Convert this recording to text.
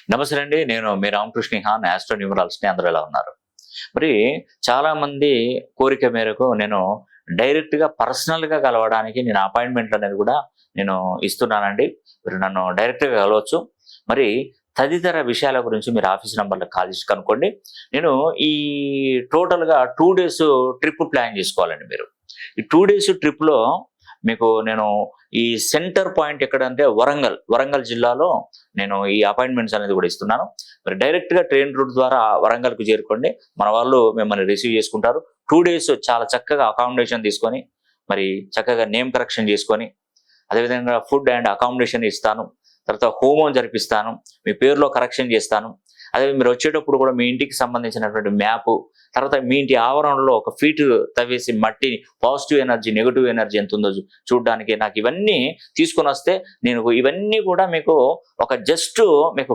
నమస్తే అండి. నేను మీ రామకృష్ణ హాన్ ఆస్ట్రో న్యూమరాలజిస్ట్. అందరూ ఎలా ఉన్నారు? మరి చాలా మంది కోరిక మేరకు నేను డైరెక్ట్‌గా పర్సనల్‌గా కలవడానికి నేను అపాయింట్మెంట్ అనేది కూడా నేను ఇస్తున్నానండి. మీరు నన్ను డైరెక్ట్‌గా కలవచ్చు. మరి తదితర విషయాల గురించి మీరు ఆఫీస్ నంబర్‌లకు కాల్ చేసి కనుక్కోండి. నేను ఈ టోటల్‌గా 2 డేస్ ట్రిప్ ప్లాన్ చేసుకోవాలండి మీరు. ఈ 2 డేస్ ట్రిప్‌లో మీకు నేను ఈ సెంటర్ పాయింట్ ఎక్కడంటే వరంగల్ జిల్లాలో నేను ఈ అపాయింట్మెంట్స్ అనేది కూడా ఇస్తున్నాను. మరి డైరెక్ట్‌గా ట్రైన్ రూట్ ద్వారా వరంగల్‌కు చేరుకోండి. మన వాళ్ళు మిమ్మల్ని రిసీవ్ చేసుకుంటారు. 2 డేస్ చాలా చక్కగా అకామిడేషన్ తీసుకొని, మరి చక్కగా నేమ్ కరెక్షన్ చేసుకొని, అదేవిధంగా ఫుడ్ అండ్ అకామిడేషన్ ఇస్తాను. తర్వాత హోమం జరిపిస్తాను. మీ పేరులో కరెక్షన్ చేస్తాను. అదే మీరు వచ్చేటప్పుడు కూడా మీ ఇంటికి సంబంధించినటువంటి మ్యాపు, తర్వాత మీ ఇంటి ఆవరణలో ఒక ఫీట్ తవ్వేసి మట్టిని పాజిటివ్ ఎనర్జీ, నెగెటివ్ ఎనర్జీ ఎంత ఉందో చూడడానికి నాకు ఇవన్నీ తీసుకొని వస్తే నేను ఇవన్నీ కూడా మీకు ఒక జస్ట్ మీకు